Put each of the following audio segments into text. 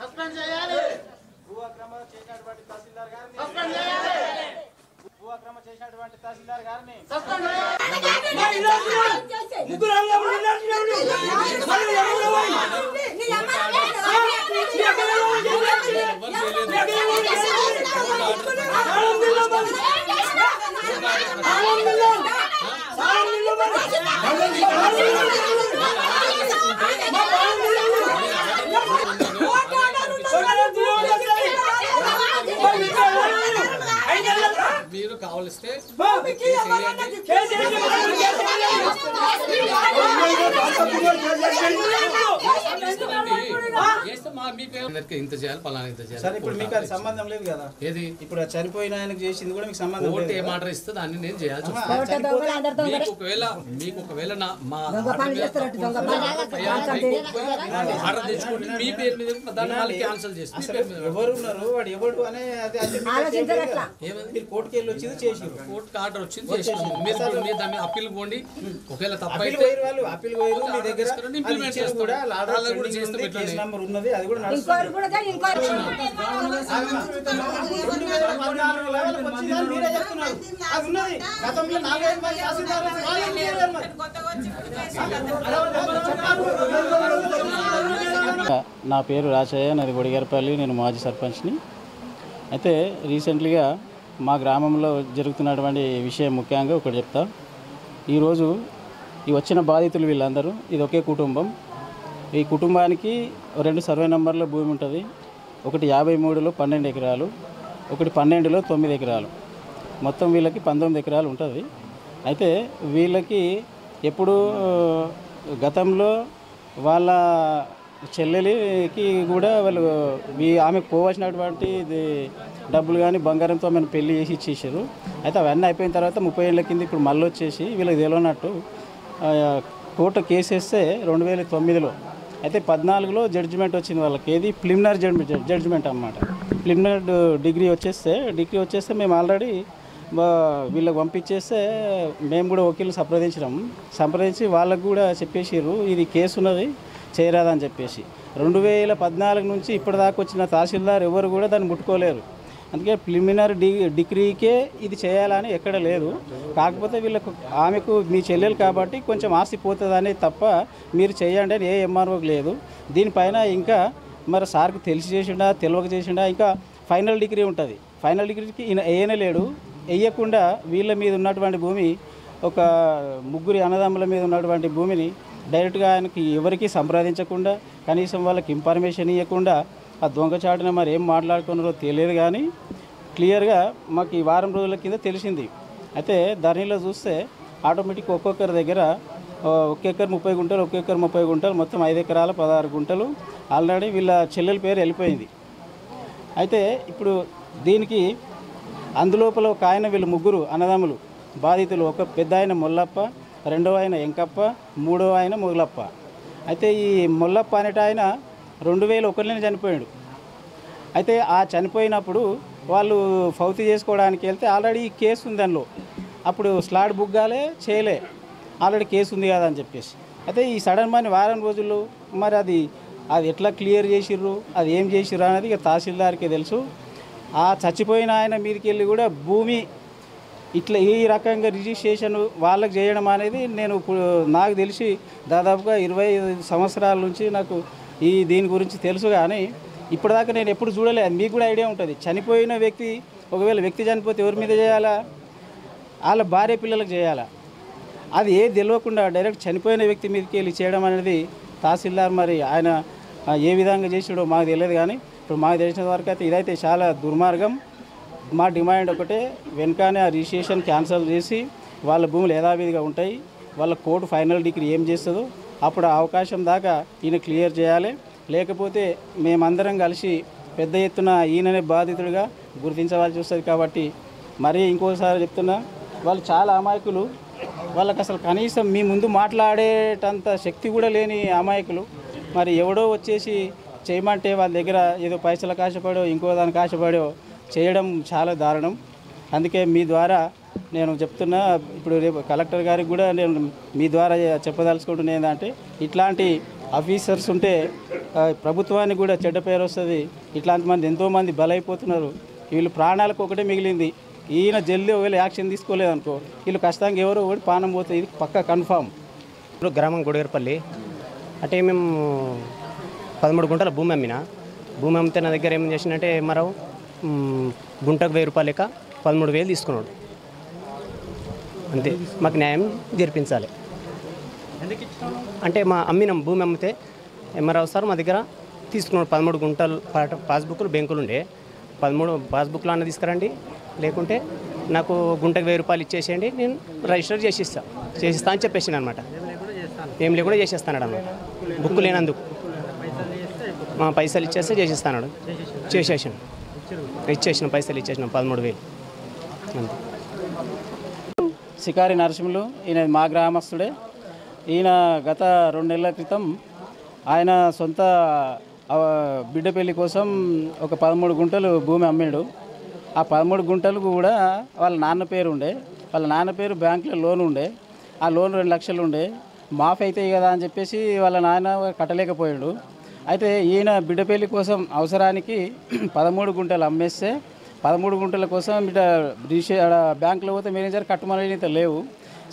Suspend చేయాలి. భూ అక్రమ చేసినటువంటి తహసీల్దార్ గారిని సస్పెండ్ చేయాలి. భూ అక్రమ చేసినటువంటి తహసీల్దార్ గారిని సస్పెండ్ చేయాలి. మీరు కావలిస్తే ఇంత చేయాలి పలానా ఇంత చేయాలి. ఇప్పుడు మీకు అది సంబంధం లేదు కదా. ఏది ఇప్పుడు చనిపోయిన ఆయనకు చేసింది కూడా మీకు సంబంధం లేదు. కోర్టు ఏ మాట ఇస్తే దాన్ని నేను చేయాల్సి వస్తుంది. మీకు ఒకవేళ మా ఆర్డర్ తెచ్చుకుంటే మీ పేరు మీద దాన్ని మళ్ళీ క్యాన్సిల్ చేసి ఎవరు ఉన్నారు వాడు ఎవడు అనే మీరు కోర్టుకి వెళ్ళి వచ్చింది చేసారు. కోర్టుకి ఆర్డర్ వచ్చింది చేసినాము. మీరు దాని మీద అప్పీల్ పోండి. ఒకవేళ తప్పైతే వాళ్ళు అప్పీల్ పోయారు మీ దగ్గర ఇంప్లిమెంట్ చేస్తాం కూడా చేస్తాం. కేసు నంబర్ ఉన్నది అది కూడా నడుస్తుంది. నా పేరు రాచయ్య, నాది గొడిగేరపల్లి, నేను మాజీ సర్పంచ్ని. అయితే రీసెంట్లీగా మా గ్రామంలో జరుగుతున్నటువంటి విషయం ముఖ్యంగా ఒకటి చెప్తా. ఈరోజు ఈ వచ్చిన బాధితులు వీళ్ళందరూ ఇది ఒకే కుటుంబం. ఈ కుటుంబానికి 2 సర్వే నంబర్ల భూమి ఉంటుంది. ఒకటి 53లో 12 ఎకరాలు, ఒకటి 12లో 9 ఎకరాలు, మొత్తం వీళ్ళకి 19 ఎకరాలు ఉంటుంది. అయితే వీళ్ళకి ఎప్పుడు గతంలో వాళ్ళ చెల్లెలికి కూడా వాళ్ళు ఆమెకు పోవాల్సినటువంటి డబ్బులు కానీ బంగారంతో ఆమెను పెళ్లి చేసి ఇచ్చేసారు. అయితే అవన్నీ అయిపోయిన తర్వాత 30 ఏళ్ళ కింద ఇప్పుడు మళ్ళీ వచ్చేసి వీళ్ళకి తెలియనట్టు కోర్టు కేసు వేస్తే 2009లో, అయితే 14లో జడ్జిమెంట్ వచ్చింది వాళ్ళకి. ఏది ప్రిలిమినరీ జడ్జిమెంట్ అన్నమాట. ప్రిలిమినరీ డిగ్రీ వచ్చేస్తే మేము ఆల్రెడీ వీళ్ళకి పంపించేస్తే మేము కూడా వకీలు సంప్రదించి వాళ్ళకు కూడా చెప్పేసారు ఇది కేసు ఉన్నది చేయరాదని చెప్పేసి. 2014 నుంచి ఇప్పటిదాకా వచ్చిన తహసీల్దార్ ఎవరు కూడా దాన్ని ముట్టుకోలేరు. అందుకే ప్రిలిమినరీ డిగ్రీకే ఇది చేయాలని ఎక్కడ లేదు. కాకపోతే ఆమెకు మీ చెల్లెలు కాబట్టి కొంచెం ఆస్తి పోతుందని తప్ప మీరు చేయండి అని ఏ ఎంఆర్ఓకి లేదు. దీనిపైన ఇంకా మరి సార్కి తెలిసి చేసిండా తెలియక చేసిండా ఇంకా ఫైనల్ డిగ్రీ ఉంటుంది. ఫైనల్ డిగ్రీకి ఈయన లేడు. వేయకుండా వీళ్ళ మీద ఉన్నటువంటి భూమి ఒక 3 అన్నదమ్ముల మీద ఉన్నటువంటి భూమిని డైరెక్ట్గా ఆయనకి ఎవరికి సంప్రదించకుండా కనీసం వాళ్ళకి ఇన్ఫర్మేషన్ ఇవ్వకుండా ఆ దొంగచాటున మరి ఏం మాట్లాడుకున్నారో తెలియదు. కానీ క్లియర్గా మాకు ఈ వారం రోజుల కింద తెలిసింది. అయితే ధరణిలో చూస్తే ఆటోమేటిక్ ఒక్కొక్కరి దగ్గర 1 ఎకర్ 30 గుంటలు, 1 ఎకర్ 30 గుంటలు, మొత్తం 5 ఎకరాల 16 గుంటలు ఆల్రెడీ వీళ్ళ చెల్లెల పేరు వెళ్ళిపోయింది. అయితే ఇప్పుడు దీనికి అందులోపల ఒక ఆయన వీళ్ళు 3 అన్నదమ్ములు బాధితులు. ఒక పెద్ద ఆయన మొల్లప్ప, రెండవ ఆయన ఎంకప్ప, మూడవ ఆయన మొగలప్ప. అయితే ఈ మొల్లప్ప అనేట ఆయన 2001లో చనిపోయాడు. అయితే ఆ చనిపోయినప్పుడు వాళ్ళు ఫౌతి చేసుకోవడానికి వెళ్తే ఆల్రెడీ ఈ కేసు ఉంది దానిలో. అప్పుడు స్లాట్ బుక్ కాలే చేయలే, ఆల్రెడీ కేసు ఉంది కదా అని చెప్పేసి. అయితే ఈ సడన్ మనీ వారం రోజుల్లో మరి అది ఎట్లా క్లియర్ చేసిర్రు, అది ఏం చేసిర్రు అనేది ఇక తహసీల్దార్కే తెలుసు. ఆ చచ్చిపోయిన ఆయన మీదకి వెళ్ళి కూడా భూమి ఇట్లా ఈ రకంగా రిజిస్ట్రేషన్ వాళ్ళకి చేయడం అనేది నేను నాకు తెలిసి దాదాపుగా 25 సంవత్సరాల నుంచి నాకు దీని గురించి తెలుసు. కానీ ఇప్పటిదాకా నేను ఎప్పుడు చూడలేదు. మీకు కూడా ఐడియా ఉంటుంది. చనిపోయిన వ్యక్తి ఒకవేళ వ్యక్తి చనిపోతే ఎవరి మీద చేయాలా? వాళ్ళ భార్య పిల్లలకు చేయాలా? అది ఏది తెలియకుండా డైరెక్ట్ చనిపోయిన వ్యక్తి మీదకి వెళ్ళి చేయడం అనేది తహసీల్దార్ మరి ఆయన ఏ విధంగా చేసాడో మాకు తెలియదు. కానీ ఇప్పుడు మాకు తెలిసిన వరకు అయితే ఇదైతే చాలా దుర్మార్గం. మా డిమాండ్ ఒకటే, వెనకానే ఆ రిజిస్ట్రేషన్ క్యాన్సిల్ చేసి వాళ్ళ భూములు యథావిధిగా ఉంటాయి. వాళ్ళ కోర్టు ఫైనల్ డిగ్రీ ఏం చేస్తుందో అప్పుడు ఆ అవకాశం దాకా ఈయన క్లియర్ చేయాలి. లేకపోతే మేమందరం కలిసి పెద్ద ఎత్తున ఈయననే బాధితుడిగా గుర్తించవలసి వస్తుంది. కాబట్టి మరీ ఇంకోసారి చెప్తున్నా, వాళ్ళు చాలా అమాయకులు. వాళ్ళకి అసలు కనీసం మీ ముందు మాట్లాడేటంత శక్తి కూడా లేని అమాయకులు. మరి ఎవడో వచ్చేసి చేయమంటే వాళ్ళ దగ్గర ఏదో పైసలకు ఆశపడో ఇంకో దానికి ఆశపడో చేయడం చాలా దారుణం. అందుకే మీ ద్వారా నేను చెప్తున్నా, ఇప్పుడు రేపు కలెక్టర్ గారికి కూడా నేను మీ ద్వారా చెప్పదలుచుకుంటున్నా ఏంటంటే ఇట్లాంటి ఆఫీసర్స్ ఉంటే ప్రభుత్వానికి కూడా చెడ్డ పేరు వస్తుంది. ఇట్లాంటి మంది ఎంతోమంది బలైపోతున్నారు. వీళ్ళు ప్రాణాలకు ఒకటే మిగిలింది. ఈయన జల్దీ ఒకవేళ యాక్షన్ తీసుకోలేదనుకో వీళ్ళు ఖచ్చితంగా ఎవరో ఒకటి పానం పోతుంది. ఇది పక్కా కన్ఫామ్. ఇప్పుడు గ్రామం గొడిగరపల్లి అంటే మేము 13 గుంటల భూమి అమ్మిన. భూమి అమ్మితే నా దగ్గర ఏం చేసిందంటే మరో గుంటకు 1000 రూపాయలు లెక్క 13,000 తీసుకున్నాడు. అంతే. మాకు న్యాయం జరిపించాలి. అంటే మా అమ్మినాం భూమి అమ్మితే ఎంఆర్ఓ సార్ మా దగ్గర తీసుకున్నాడు 13 గుంటలు పాస్బుక్లు బ్యాంకులు ఉండే 13 పాస్బుక్లు అన్న తీసుకురండి, లేకుంటే నాకు గుంటకు 1000 రూపాయలు ఇచ్చేసేయండి, నేను రిజిస్టర్ చేసిస్తా అని చెప్పేసాను అనమాట. ఏం లేకుండా చేసేస్తాడు అన్నమాట. బుక్ లేనందుకు మా పైసలు ఇచ్చేస్తే చేసిస్తాడు. ఇచ్చేసిన పైసలు ఇచ్చేసిన 13,000 అంతే. శికారి నరసింహులు ఈయన మా గ్రామస్తుడే. ఈయన గత 2 నెలల క్రితం ఆయన సొంత బిడ్డ పెళ్లి కోసం ఒక 13 గుంటలు భూమి అమ్మాడు. ఆ 13 గుంటలు కూడా వాళ్ళ నాన్న పేరు ఉండే. వాళ్ళ నాన్న పేరు బ్యాంకులో లోన్ ఉండే. ఆ లోన్ 2 లక్షలు ఉండే. మాఫీ అవుతాయి కదా అని చెప్పేసి వాళ్ళ నాన్న కట్టలేకపోయాడు. అయితే ఈయన బిడ్డ పెళ్లి కోసం అవసరానికి 13 గుంటలు అమ్మేస్తే 13 గుంటల కోసం ఇట్లా బ్యాంకులో పోతే మేనేజర్ కట్టమని లేవు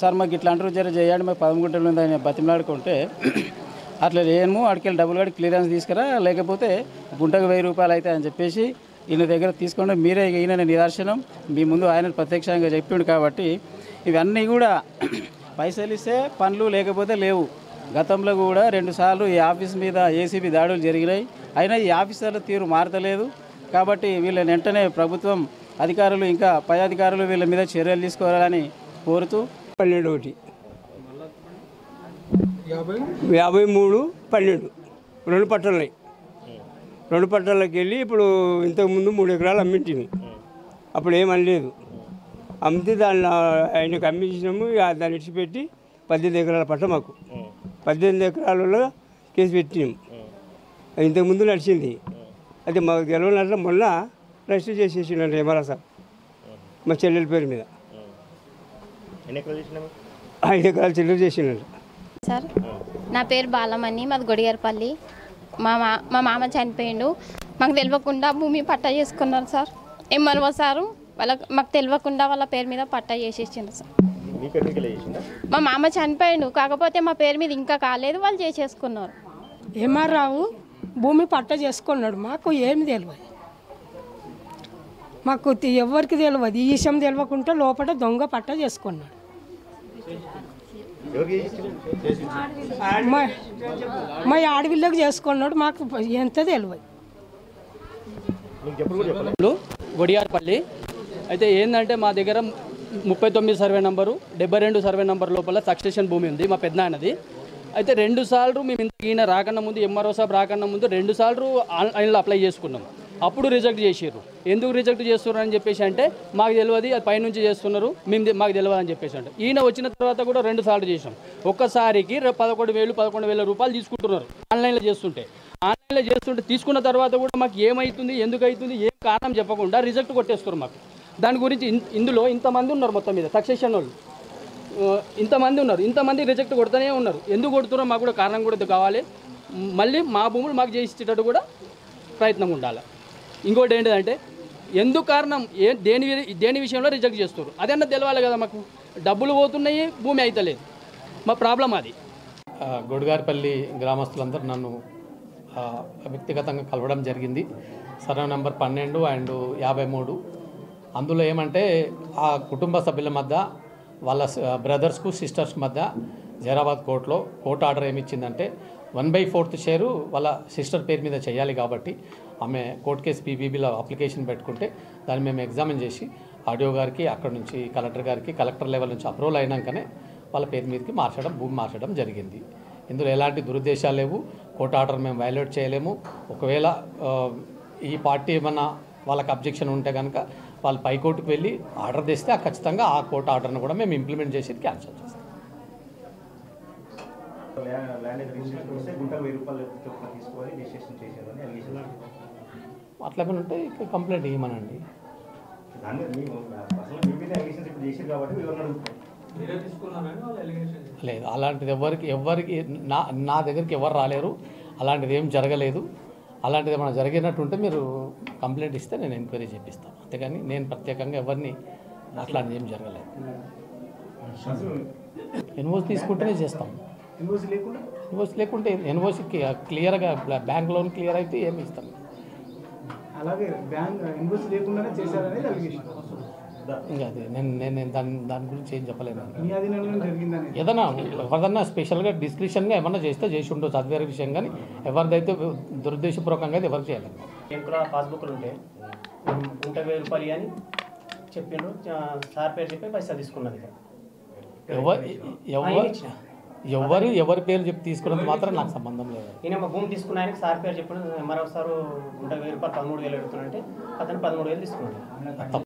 సార్, మాకు ఇట్లా అంటారు జర చేయండి, మాకు 13 గుంటలు ఉందని బతిమలాడుకుంటే అట్లా లేము, అడికెళ్ళి డబ్బులు కట్టి క్లియరెన్స్ తీసుకురా, లేకపోతే గుంటకు 1000 రూపాయలు అవుతాయి అని చెప్పేసి ఈయన దగ్గర తీసుకుంటే మీరే ఈయన నిదర్శనం. మీ ముందు ఆయన ప్రత్యక్షంగా చెప్పిండు. కాబట్టి ఇవన్నీ కూడా పైసలు ఇస్తే పనులు లేకపోతే లేవు. గతంలో కూడా 2 సార్లు ఈ ఆఫీస్ మీద ఏసీబీ దాడులు జరిగినాయి. అయినా ఈ ఆఫీసర్ల తీరు మారతలేదు. కాబట్టి వీళ్ళని వెంటనే ప్రభుత్వం అధికారులు ఇంకా పై అధికారులు వీళ్ళ మీద చర్యలు తీసుకోవాలని కోరుతూ 12 53 12 2 పట్టాలున్నాయి. 2 పట్టాలకి వెళ్ళి ఇప్పుడు ఇంతకుముందు 3 ఎకరాలు అమ్మింటిని. అప్పుడు ఏమనలేదు. అమ్మితే దాన్ని ఆయనకు అమ్మించినాము. దాన్ని ఇడిచిపెట్టి 18 ఎకరాల పట్ట మాకు 18 ఎకరాలలో కేసు పెట్టినాము. ఇంతకుముందు నడిచింది. అయితే మాకు గెలవనట్ల మొన్న రిజిస్టర్ చేసేసిండే ఎంఆర్ఓ సార్ మా చెల్లెల పేరు మీద 5 ఎకరాలు చెల్లెలు చేసిండు సార్. నా పేరు బాలమణి, మాది గొడిగరపల్లి. మా మామ చనిపోయిండు. మాకు తెలియకుండా భూమి పట్టా చేసుకున్నారు సార్. ఎంఆర్ఓ సారు మాకు తెలియకుండా వాళ్ళ పేరు మీద పట్టా చేసేసిండు సార్. మా మామ చనిపోయిండు, కాకపోతే మా పేరు మీద ఇంకా కాలేదు, వాళ్ళు చేసేసుకున్నారు. ఎంఆర్ఓ భూమి పట్టా చేసుకున్నాడు. మాకు ఏమి తెలియదు, మాకు ఎవరికి తెలియదు. ఈ విషయం తెలియకుండా లోపల దొంగ పట్టా చేసుకున్నాడు. మా ఆడవిళ్ళకి చేసుకున్నాడు. మాకు ఎంత తెలియదు. గొడియార్పల్లి అయితే ఏంటంటే మా దగ్గర 39 సర్వే నంబరు 72 సర్వే నంబర్ లోపల సక్సెషన్ భూమి ఉంది మా పెద్దనాయనది. అయితే 2 సార్లు మేము ఈయన రాకన్నా ముందు ఎంఆర్ఓ సాబ్ రాకన్నా ముందు 2 సార్లు ఆన్లైన్లో అప్లై చేసుకున్నాం. అప్పుడు రిజెక్ట్ చేసారు. ఎందుకు రిజెక్ట్ చేస్తున్నారు అని చెప్పేసి అంటే మాకు తెలియదు, అది పైనుంచి చేస్తున్నారు, మాకు తెలియదు అని చెప్పేసి అంటే ఈయన వచ్చిన తర్వాత కూడా 2 సార్లు చేసాం. ఒక్కసారికి 11,000 రూపాయలు తీసుకుంటున్నారు ఆన్లైన్లో చేస్తుంటే. ఆన్లైన్లో చేస్తుంటే తీసుకున్న తర్వాత కూడా మాకు ఏమవుతుంది, ఎందుకు అవుతుంది, ఏం కారణం చెప్పకుండా రిజెక్ట్ కొట్టేస్తారు మాకు. దాని గురించి ఇందులో ఇంతమంది ఉన్నారు, మొత్తం మీద సక్సెషన్ వాళ్ళు ఇంతమంది ఉన్నారు. ఇంతమంది రిజెక్ట్ కొడుతూనే ఉన్నారు. ఎందుకు కొడుతున్నారో మాకు కూడా కారణం కూడా కావాలి. మళ్ళీ మా భూములు మాకు చేసేటట్టు కూడా ప్రయత్నం ఉండాలి. ఇంకోటి ఏంటంటే ఎందుకు కారణం దేని విషయంలో రిజెక్ట్ చేస్తారు అదన్నా తెలవాలి కదా. మాకు డబ్బులు పోతున్నాయి, భూమి అయితలేదు, మా ప్రాబ్లం అది. గొడిగారిపల్లి గ్రామస్తులందరూ నన్ను వ్యక్తిగతంగా కలవడం జరిగింది. Survey number 12 and 53. అందులో ఏమంటే ఆ కుటుంబ సభ్యుల మధ్య వాళ్ళ బ్రదర్స్కు సిస్టర్స్ మధ్య జైరాబాద్ కోర్టు ఆర్డర్ ఏమి ఇచ్చిందంటే 1/4 షేరు వాళ్ళ సిస్టర్ పేరు మీద చేయాలి. కాబట్టి ఆమె కోర్టు కేసు పీబీబీలో అప్లికేషన్ పెట్టుకుంటే దాన్ని మేము ఎగ్జామిన్ చేసి ఆడియో గారికి అక్కడ నుంచి కలెక్టర్ గారికి కలెక్టర్ లెవెల్ నుంచి అప్రూవల్ అయినాకనే వాళ్ళ పేరు మీదకి భూమి మార్చడం జరిగింది. ఇందులో ఎలాంటి దురుద్దేశాలు లేవు. కోర్టు ఆర్డర్ మేము వైలేట్ చేయలేము. ఒకవేళ ఈ పార్టీ ఏమన్నా వాళ్ళకి అబ్జెక్షన్ ఉంటే కనుక వాళ్ళు పైకోర్టుకు వెళ్ళి ఆర్డర్ తెస్తే ఖచ్చితంగా ఆ కోర్టు ఆర్డర్ను కూడా మేము ఇంప్లిమెంట్ చేసి క్యాన్సిల్ చేస్తాం. అట్లా ఏమైనా ఉంటే కంప్లైంట్ ఇవ్వమనండి. తీసుకున్నారని వాళ్ళు ఎలిగేషన్ లేదు అలాంటిది ఎవరికి నా దగ్గరికి ఎవరు రాలేరు, అలాంటిది ఏం జరగలేదు. అలాంటిది ఏమైనా జరిగినట్టుంటే మీరు కంప్లైంట్ ఇస్తే నేను ఎంక్వైరీ చేపిస్తాను, అంతేగాని నేను ప్రత్యేకంగా ఎవరిని అట్లాంటిది ఏం జరగలేదు. ఎన్ఓసి తీసుకుంటేనే చేస్తాం. ఎన్ఓసి లేకుంటే ఎన్ఓసి క్లియర్గా బ్యాంక్ లోన్ క్లియర్ అయితే ఏమి ఇస్తాం. అలాగే బ్యాంక్ ఇన్వెస్ట్ లేకుండానే చేశారనేది అలిగేషన్. ఇంకా అది నేను దాని గురించి ఏం చెప్పలేను. మీ అధీనంలో జరిగిందని ఏదైనా ఎవరిదన్నా స్పెషల్గా డిస్క్రిప్షన్గా ఏమన్నా చేస్తే చేసి ఉండొచ్చు, అది వేరే విషయం. కానీ ఎవరిదైతే దురుద్దేశపూర్వకంగా అయితే ఎవరికి చేయలేదు. బ్యాంకులో పాస్బుక్లు ఉంటే గుంటకు 1000 రూపాయలు అని చెప్పిండ్రు, సార్ పేరు చెప్పి పైసలు తీసుకున్నది. ఎవరి పేరు చెప్పి తీసుకున్నది మాత్రం నాకు సంబంధం లేదు. నేను భూమి తీసుకున్న ఆయనకి సార్ పేరు చెప్పిన ఎంఆర్ఓ సారు గుంటకు 1000 రూపాయలు 13,000 అడుగుతున్నంటే అతను 13,000 తీసుకున్నాడు.